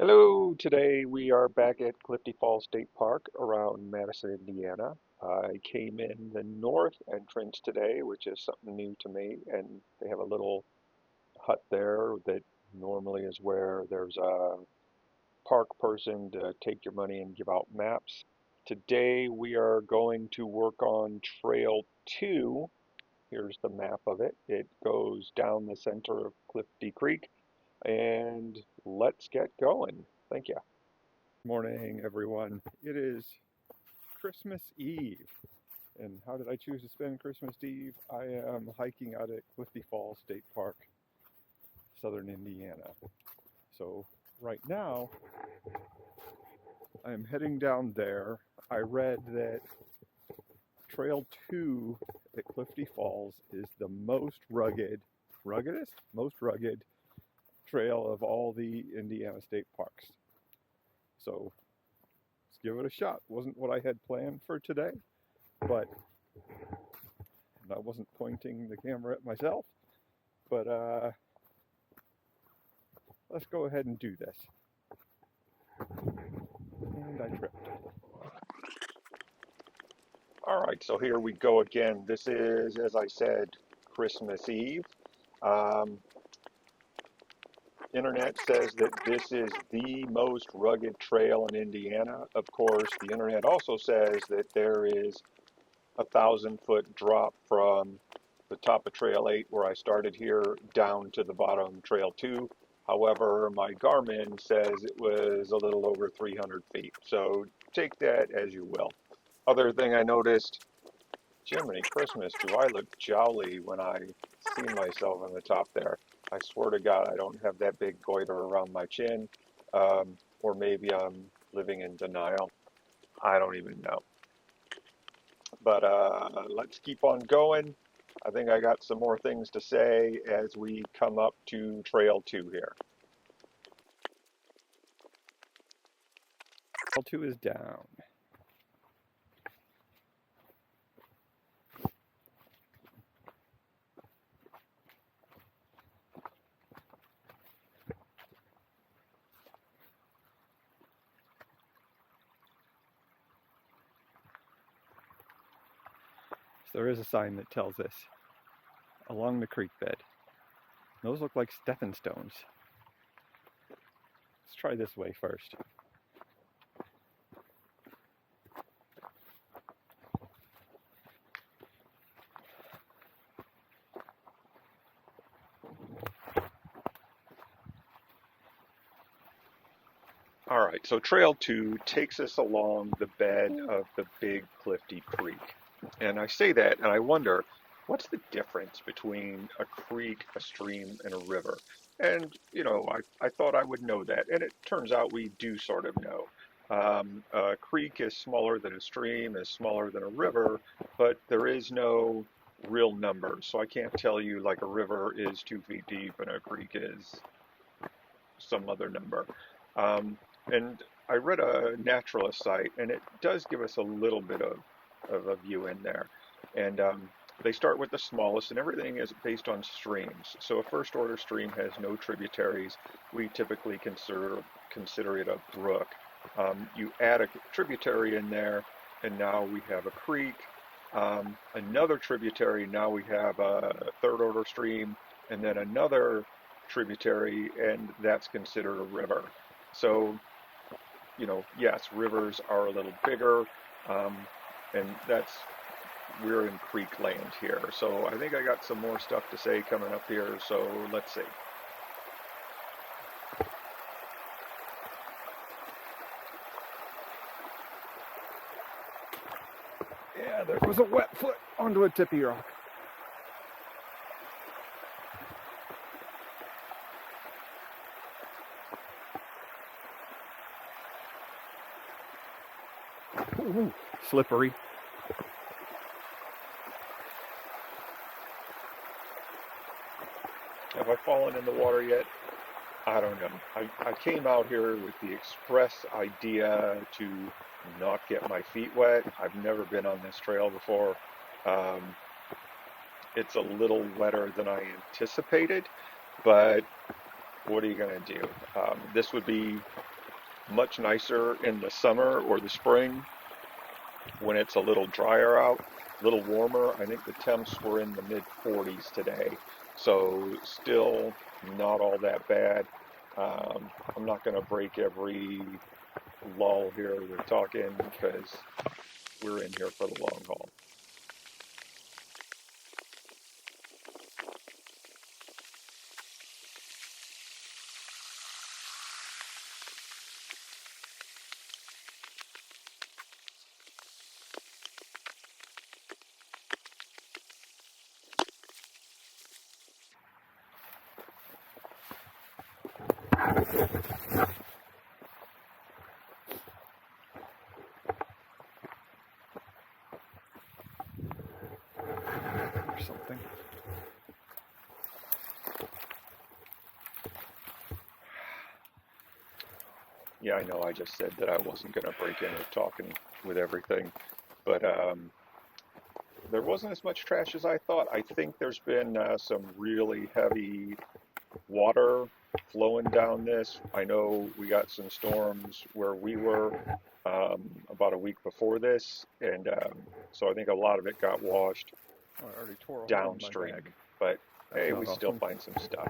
Hello, today we are back at Clifty Falls State Park around Madison, Indiana. I came in the north entrance today, which is something new to me, and they have a little hut there that normally is where there's a park person to take your money and give out maps. Today we are going to work on Trail 2. Here's the map of it. It goes down the center of Clifty Creek, and let's get going. Thank you. Morning, everyone. It is Christmas Eve. And how did I choose to spend Christmas Eve? I am hiking out at Clifty Falls State Park, southern Indiana. So right now, I'm heading down there. I read that Trail 2 at Clifty Falls is the most most rugged trail of all the Indiana state parks. So let's give it a shot. Wasn't what I had planned for today, but I wasn't pointing the camera at myself, but let's go ahead and do this. And I tripped. All right, so here we go again. This is, as I said, Christmas Eve. Um, Internet says that this is the most rugged trail in Indiana. Of course, the internet also says that there is 1,000-foot drop from the top of Trail 8 where I started here down to the bottom Trail 2. However, my Garmin says it was a little over 300 feet. So take that as you will. Other thing I noticed, Jiminy Christmas, do I look jolly when I see myself on the top there. I swear to God, I don't have that big goiter around my chin. Or maybe I'm living in denial. I don't even know. But let's keep on going. I think I got some more things to say as we come up to Trail 2 here. Trail 2 is down. So there is a sign that tells us along the creek bed. Those look like stepping stones. Let's try this way first. All right, so Trail 2 takes us along the bed of the Big Clifty Creek. And I say that and I wonder, what's the difference between a creek, a stream, and a river? And, I thought I would know that. And it turns out we do sort of know. A creek is smaller than a stream, is smaller than a river, but there is no real number. So I can't tell you like a river is 2 feet deep and a creek is some other number. And I read a naturalist site, and it does give us a little bit of a view in there. And they start with the smallest, and everything is based on streams. So a first order stream has no tributaries. We typically consider it a brook. You add a tributary in there, and now we have a creek. Another tributary, now we have a third order stream, and then another tributary, and that's considered a river. So, yes, rivers are a little bigger, and we're in creek land here. So I think I got some more stuff to say coming up here, so let's see. Yeah, there was a wet foot onto a tippy rock. Ooh, slippery. Have I fallen in the water yet? I don't know. I came out here with the express idea to not get my feet wet. I've never been on this trail before. It's a little wetter than I anticipated, but what are you going to do? This would be much nicer in the summer or the spring when it's a little drier out, a little warmer. I think the temps were in the mid 40s today, so still not all that bad. I'm not going to break every lull here we're talking because we're in here for the long haul. Or something. Yeah, I know I just said that I wasn't going to break in with talking with everything, but there wasn't as much trash as I thought. I think there's been some really heavy water flowing down this. I know we got some storms where we were about a week before this, and so I think a lot of it got washed I already tore a hole in my downstream. bag. But That's hey, not we still awesome. find some stuff.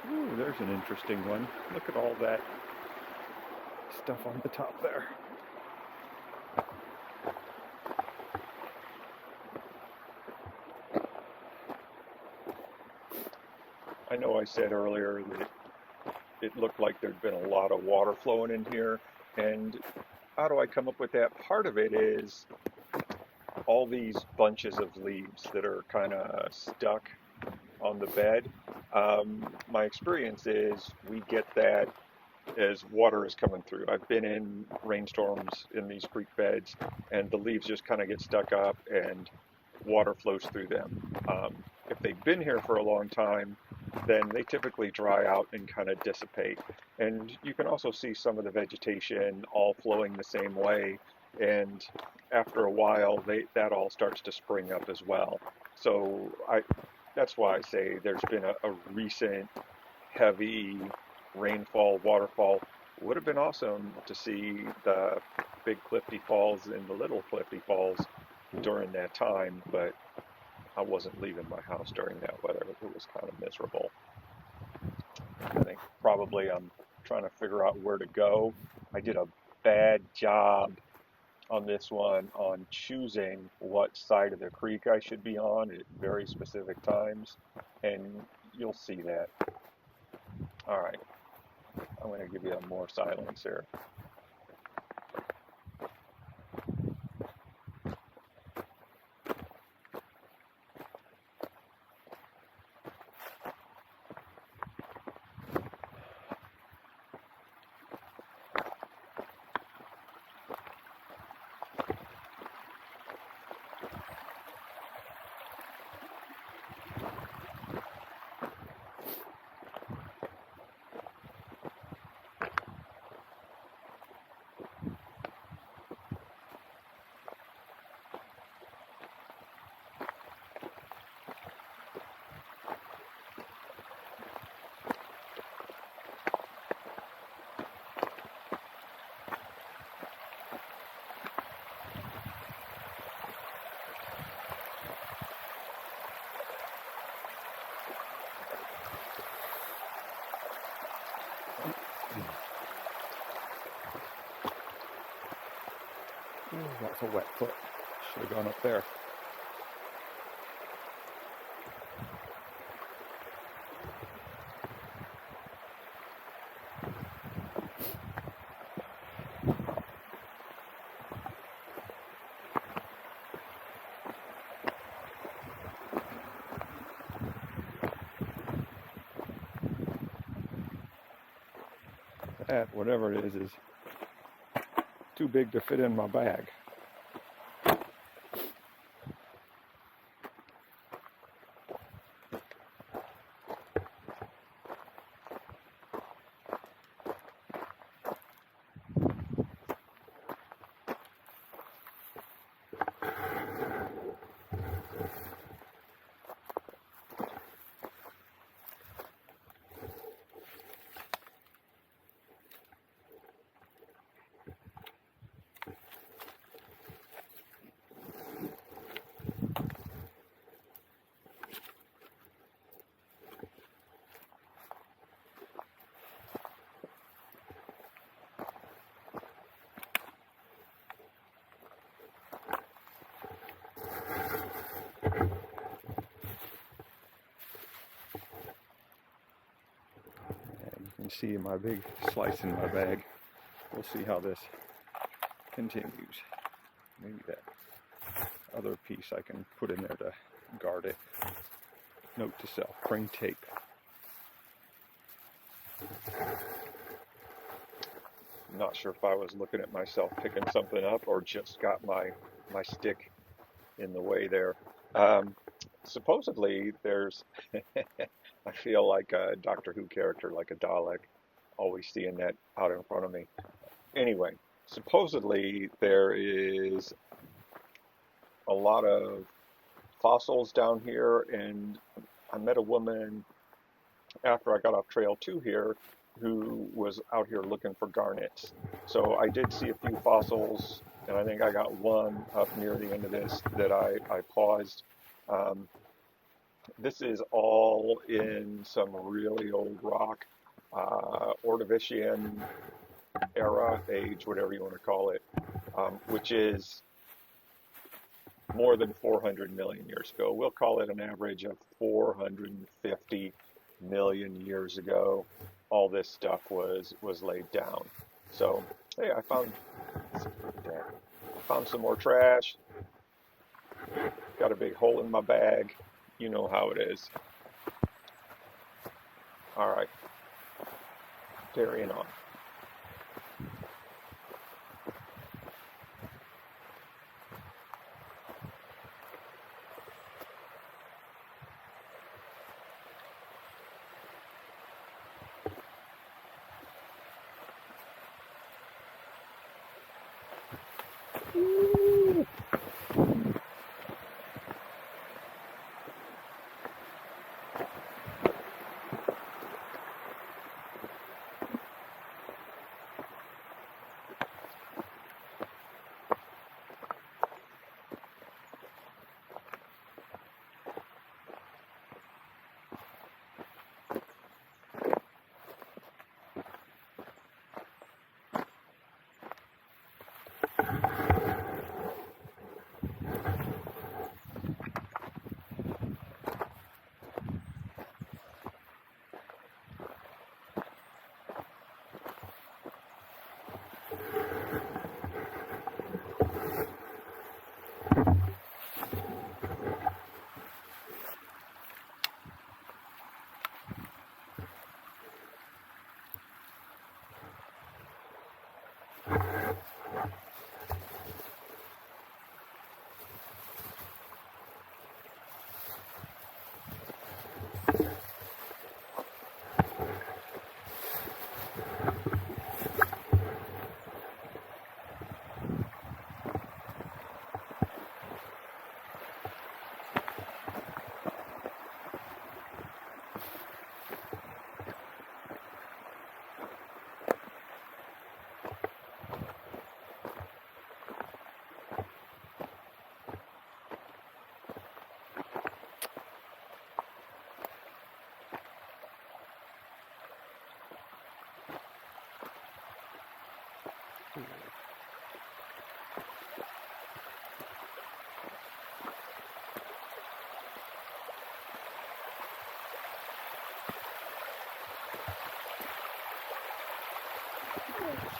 Ooh, there's an interesting one. Look at all that stuff on the top there. I know I said earlier that it looked like there'd been a lot of water flowing in here, and how do I come up with that? Part of it is all these bunches of leaves that are kind of stuck on the bed. My experience is we get that as water is coming through. I've been in rainstorms in these creek beds, and the leaves just kind of get stuck up and water flows through them. If they've been here for a long time, then they typically dry out and kind of dissipate. And you can also see some of the vegetation all flowing the same way. And after a while, that all starts to spring up as well. So that's why I say there's been a recent heavy rainfall, waterfall. Would have been awesome to see the big Clifty Falls and the little Clifty Falls during that time, but I wasn't leaving my house during that weather. It was kind of miserable. I think probably I'm trying to figure out where to go. I did a bad job on this one on choosing what side of the creek I should be on at very specific times, and you'll see that. All right, I'm going to give you more silence here. Ooh, that's a wet foot. Should have gone up there. That, whatever it is too big to fit in my bag. You can see my big slice in my bag. We'll see how this continues. Maybe that other piece I can put in there to guard it. Note to self, bring tape. I'm not sure if I was looking at myself picking something up or just got my stick in the way there. Supposedly there's, I feel like a Doctor Who character, like a Dalek, always seeing that out in front of me. Anyway, supposedly there is a lot of fossils down here, and I met a woman after I got off Trail 2 here who was out here looking for garnets. So I did see a few fossils, and I think I got one up near the end of this that I paused. This is all in some really old rock, Ordovician era, age, whatever you want to call it, which is more than 400 million years ago. We'll call it an average of 450 million years ago. All this stuff was laid down. So, hey, I found some more trash. Got a big hole in my bag. You know how it is. All right, carrying on.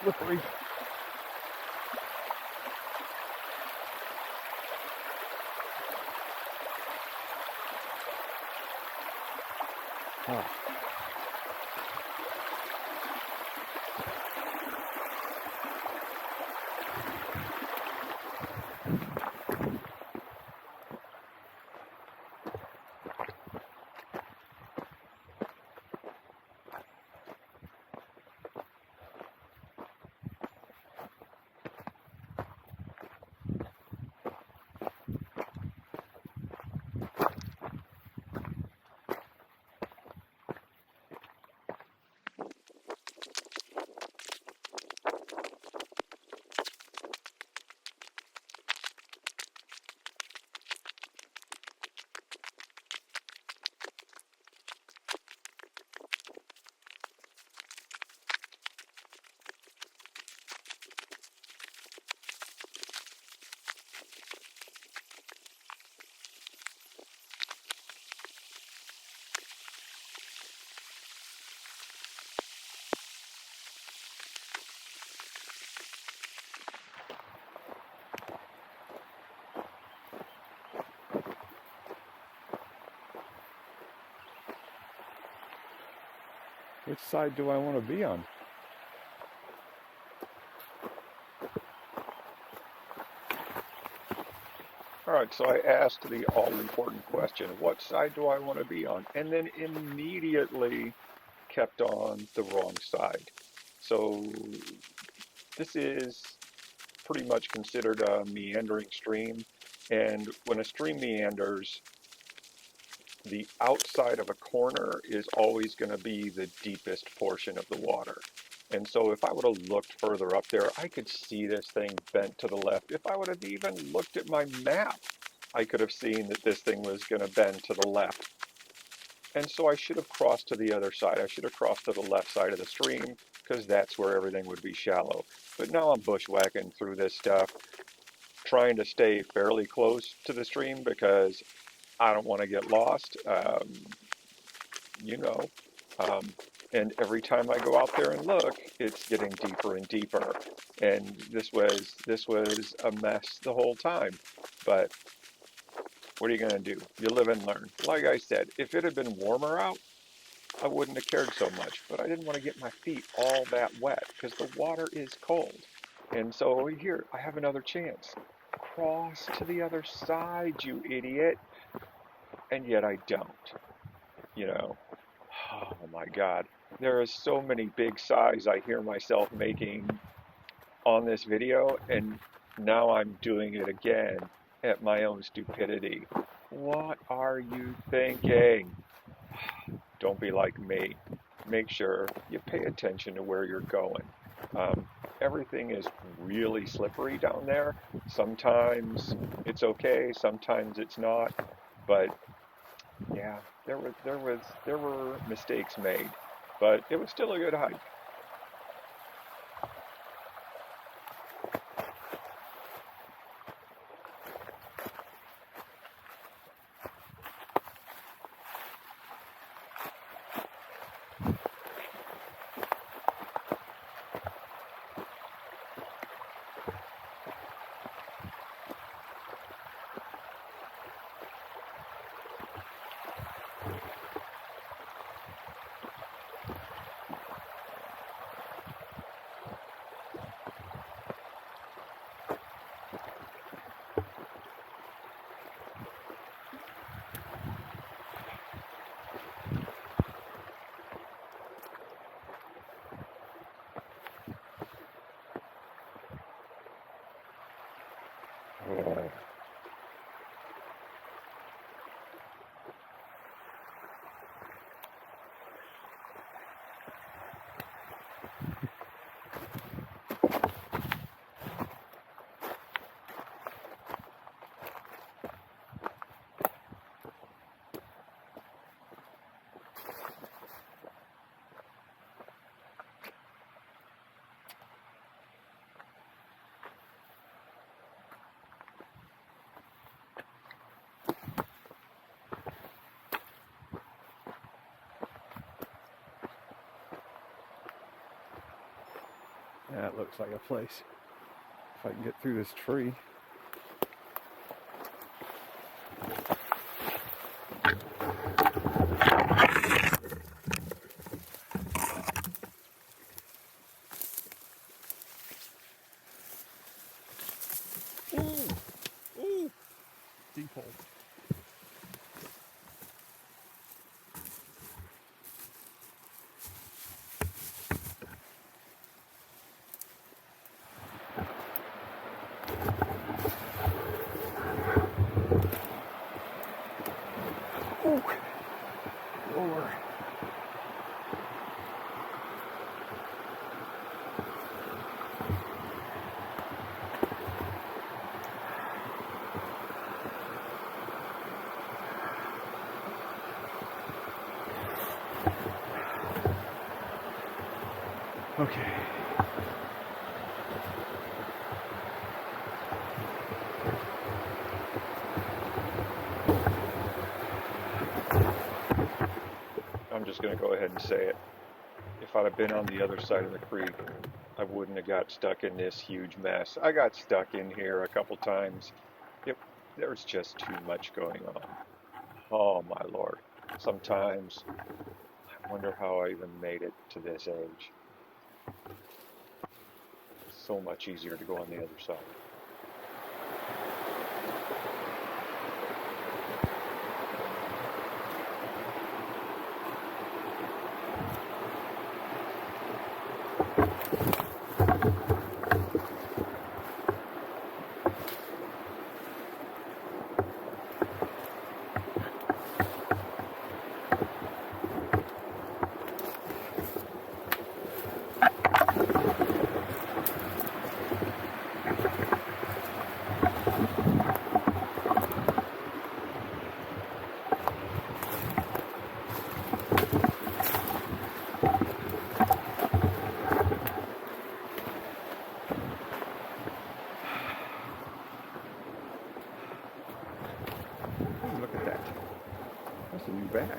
Slippery. Ah. Which side do I want to be on? All right, so I asked the all-important question, what side do I want to be on? And then immediately kept on the wrong side. So this is pretty much considered a meandering stream. And when a stream meanders, the outside of a corner is always going to be the deepest portion of the water. And so if I would have looked further up there, I could see this thing bent to the left. If I would have even looked at my map, I could have seen that this thing was going to bend to the left. And so I should have crossed to the other side. I should have crossed to the left side of the stream because that's where everything would be shallow. But now I'm bushwhacking through this stuff, trying to stay fairly close to the stream because I don't want to get lost. You know. Um, and every time I go out there and look, it's getting deeper and deeper. And this was a mess the whole time. But what are you going to do? You live and learn. Like I said, if it had been warmer out, I wouldn't have cared so much. But I didn't want to get my feet all that wet because the water is cold. And so here, I have another chance. Cross to the other side, you idiot. And yet I don't. You know, oh my God. There are so many big sighs I hear myself making on this video, and now I'm doing it again at my own stupidity. What are you thinking? Don't be like me. Make sure you pay attention to where you're going. Everything is really slippery down there. Sometimes it's okay, sometimes it's not, but yeah, there were mistakes made, but it was still a good hike. Oh. That looks like a place. If I can get through this tree. Ooh, ooh, deep hole. Ooh, lower. Okay. I'm just going to go ahead and say it. If I'd have been on the other side of the creek, I wouldn't have got stuck in this huge mess. I got stuck in here a couple times. There's just too much going on. Oh my Lord. Sometimes I wonder how I even made it to this age. It's so much easier to go on the other side. Ooh, look at that. That's a new bag.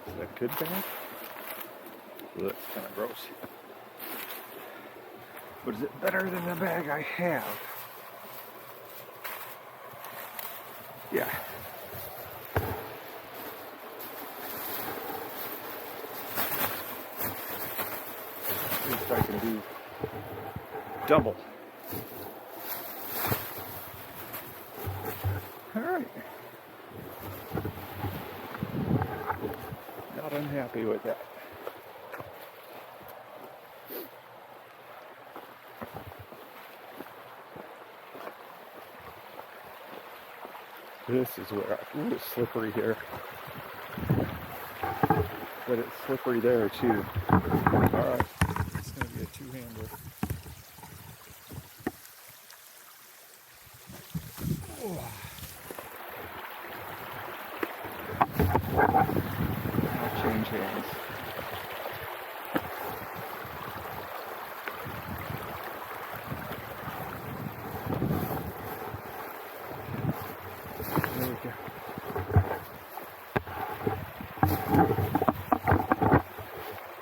Is that a good bag? Well, that's kind of gross. But is it better than the bag I have? Yeah. At least I can do double. Alright. Not unhappy with that. This is where ooh, it's slippery here. But it's slippery there too. Alright. It's going to be a two-hander. I'll change hands. There we go.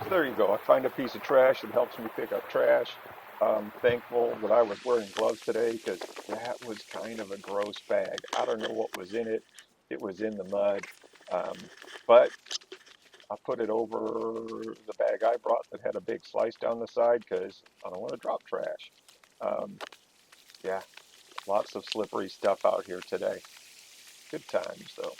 So there you go. I find a piece of trash that helps me pick up trash. I'm thankful that I was wearing gloves today because that was kind of a gross bag. I don't know what was in it. It was in the mud. Um, but I put it over the bag I brought that had a big slice down the side because I don't want to drop trash. Um, yeah, lots of slippery stuff out here today. Good times, though.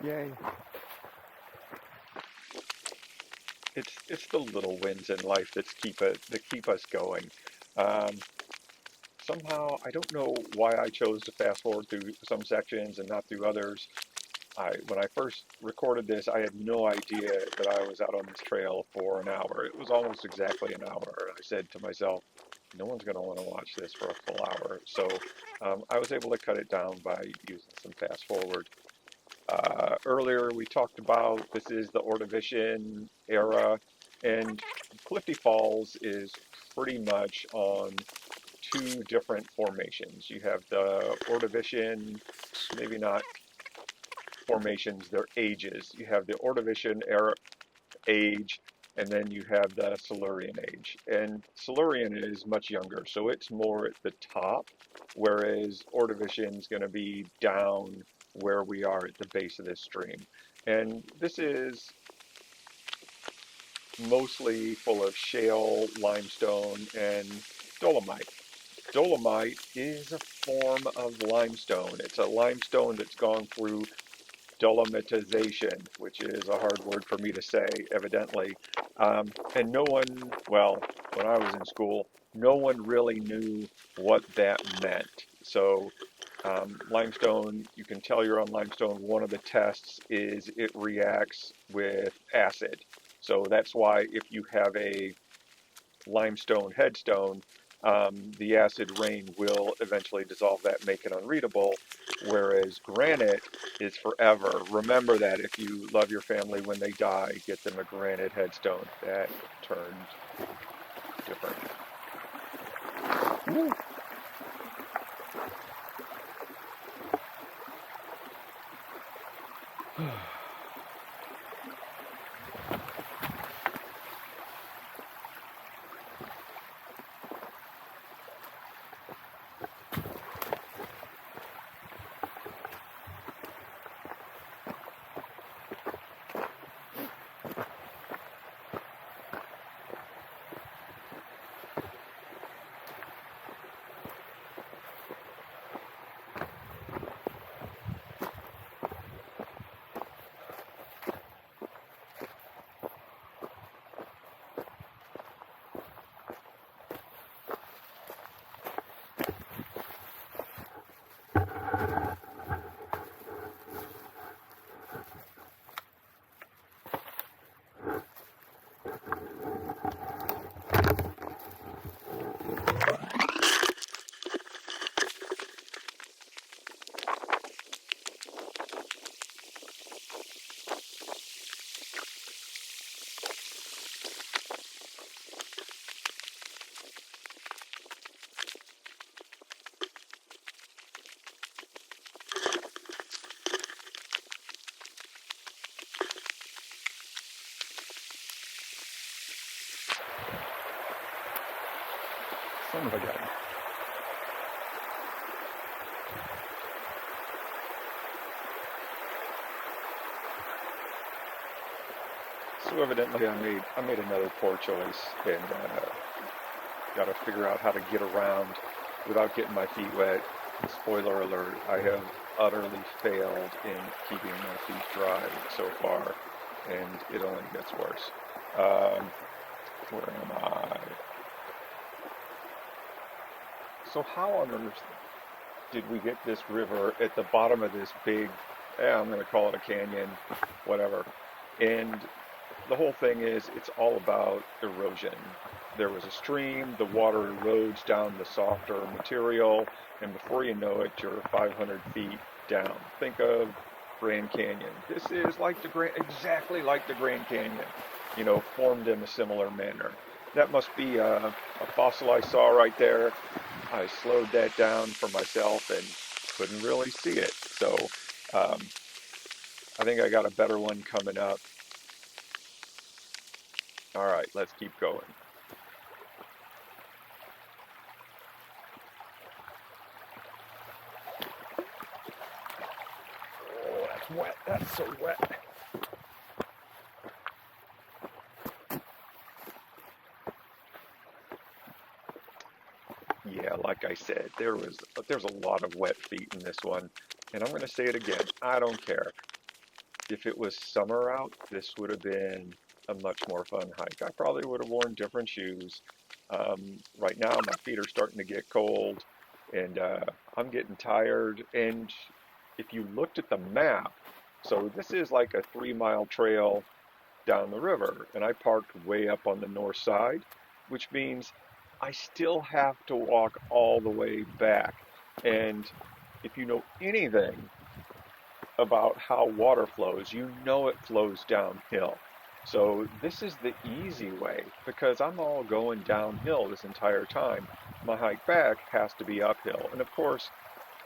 Yay. It's the little wins in life that keep us going. Um, Somehow I don't know why I chose to fast forward through some sections and not through others. When I first recorded this, I had no idea that I was out on this trail for an hour. It was almost exactly an hour. I said to myself, no one's going to want to watch this for a full hour. So I was able to cut it down by using some fast forward. Earlier, we talked about this is the Ordovician era, and Clifty Falls is pretty much on two different formations. You have the Ordovician, maybe not formations, their ages. You have the Ordovician era age, and then you have the Silurian age. And Silurian is much younger, so it's more at the top, whereas Ordovician is going to be down where we are at the base of this stream. And this is mostly full of shale, limestone, and dolomite. Dolomite is a form of limestone. It's a limestone that's gone through dolomitization, which is a hard word for me to say, evidently. And no one, well, when I was in school, no one really knew what that meant. So limestone, you can tell you're on limestone. One of the tests is it reacts with acid. So that's why if you have a limestone headstone, the acid rain will eventually dissolve that, make it unreadable, whereas granite is forever. Remember that if you love your family when they die, get them a granite headstone. That turns different. Woo. Son of a gun. So evidently I made another poor choice, and got to figure out how to get around without getting my feet wet. Spoiler alert, I have utterly failed in keeping my feet dry so far, and it only gets worse. Where am I? So how on earth did we get this river at the bottom of this big, I'm going to call it a canyon, whatever. And the whole thing is, it's all about erosion. There was a stream, the water erodes down the softer material, and before you know it, you're 500 feet down. Think of Grand Canyon. This is like exactly like the Grand Canyon, formed in a similar manner. That must be a fossil I saw right there. I slowed that down for myself and couldn't really see it. So I think I got a better one coming up. All right, let's keep going. Oh, that's wet. That's so wet. Yeah, like I said, there's a lot of wet feet in this one, and I'm going to say it again. I don't care. If it was summer out, this would have been a much more fun hike. I probably would have worn different shoes. Right now, my feet are starting to get cold, and I'm getting tired. And if you looked at the map, so this is like a 3-mile trail down the river, and I parked way up on the north side, which means I still have to walk all the way back. And if you know anything about how water flows, you know it flows downhill. So this is the easy way because I'm all going downhill this entire time. My hike back has to be uphill. And of course,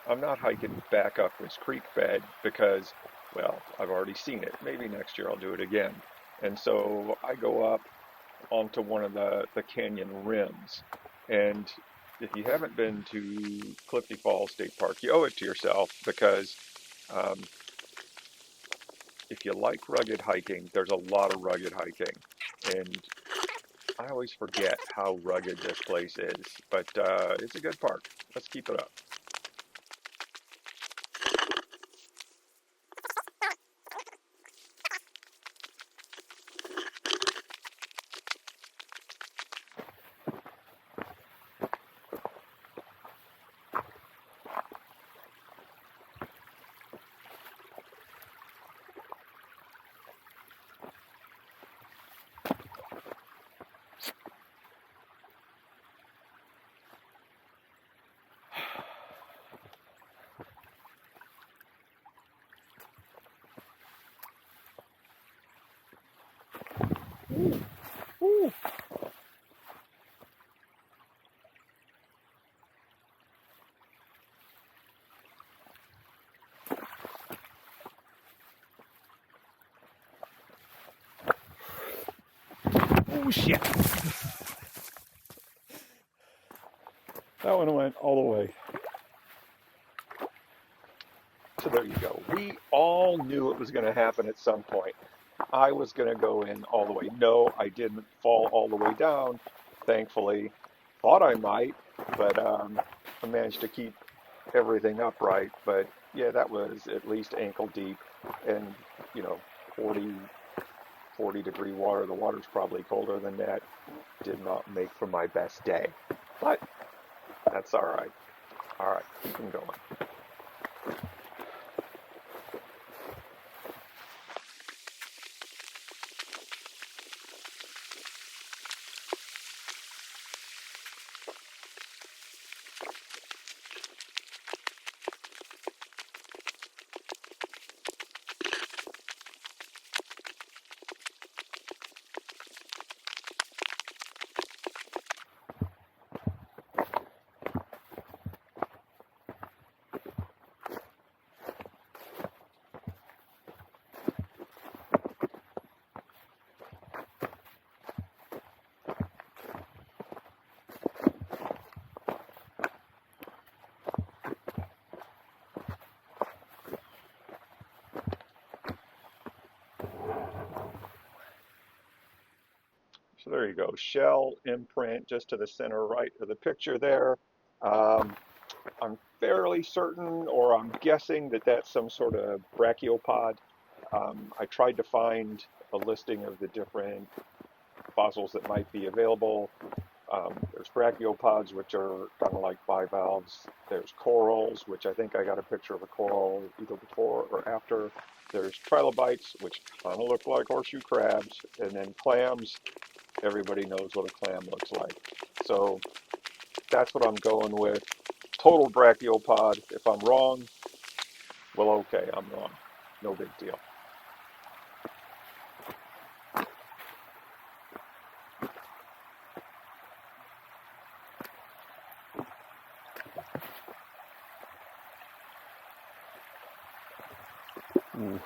I'm not hiking back up this creek bed because Well, I've already seen it. Maybe next year I'll do it again. And so I go up onto one of the canyon rims. And if you haven't been to Clifty Falls State Park, you owe it to yourself because um, if you like rugged hiking, there's a lot of rugged hiking. And I always forget how rugged this place is, but it's a good park. Let's keep it up. Ooh. Oh shit! That one went all the way. So there you go. We all knew it was going to happen at some point. I was going to go in all the way. No, I didn't fall all the way down, thankfully. Thought I might, but I managed to keep everything upright. But yeah, that was at least ankle deep and, you know, 40 degree water. The water's probably colder than that. Did not make for my best day, but that's all right. All right, keep them going. So there you go, shell imprint just to the center right of the picture there. Um, I'm fairly certain, or I'm guessing that that's some sort of brachiopod. I tried to find a listing of the different fossils that might be available. There's brachiopods, which are kind of like bivalves. There's corals, which I think I got a picture of a coral either before or after. There's trilobites, which kind of look like horseshoe crabs. And then clams. Everybody knows what a clam looks like. So that's what I'm going with. Total brachiopod. If I'm wrong, well, okay, I'm wrong. No big deal. Ooh.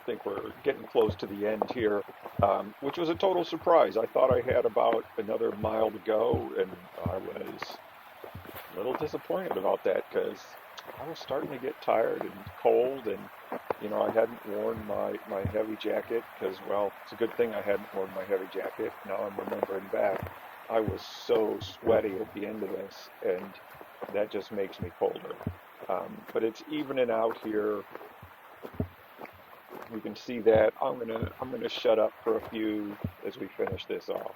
I think we're getting close to the end here, which was a total surprise. I thought I had about another mile to go, and I was a little disappointed about that because I was starting to get tired and cold, and I hadn't worn my heavy jacket because, well, it's a good thing I hadn't worn my heavy jacket. Now I'm remembering back. I was so sweaty at the end of this, and that just makes me colder. But it's evening out here. We can see that. I'm gonna shut up for a few as we finish this off.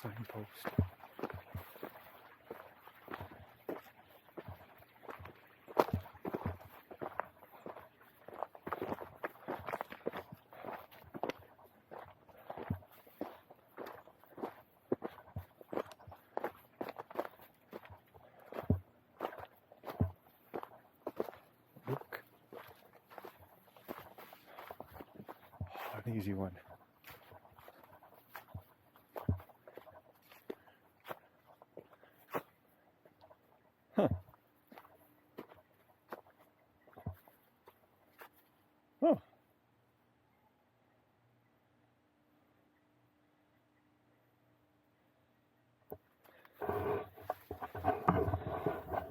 Signpost. Look. Oh, an easy one. Huh. Oh.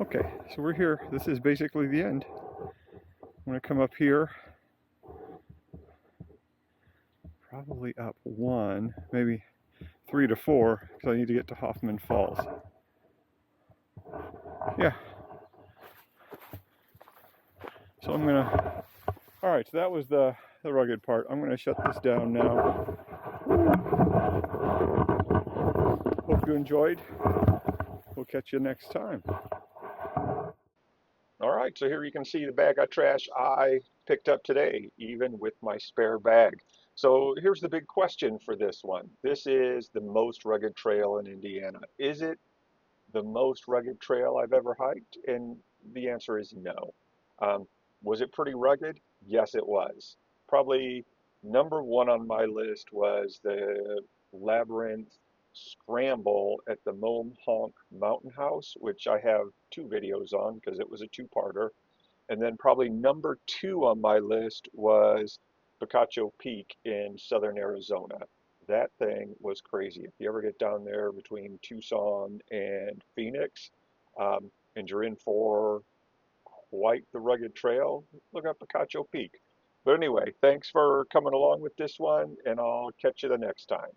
Okay, so we're here. This is basically the end. I'm going to come up here, probably up 1, maybe 3 to 4, because I need to get to Hoffman Falls. Yeah. So I'm going to, all right, so that was the rugged part. I'm going to shut this down now. Hope you enjoyed. We'll catch you next time. All right, so here you can see the bag of trash I picked up today, even with my spare bag. So here's the big question for this one. This is the most rugged trail in Indiana. Is it the most rugged trail I've ever hiked? And the answer is no. Um, was it pretty rugged? Yes, it was. Probably number one on my list was the Labyrinth Scramble at the Mohonk Mountain House, which I have 2 videos on because it was a two-parter. And then probably number two on my list was Picacho Peak in southern Arizona. That thing was crazy. If you ever get down there between Tucson and Phoenix, and you're in for quite the rugged trail, look up Picacho Peak. But anyway, thanks for coming along with this one, and I'll catch you the next time.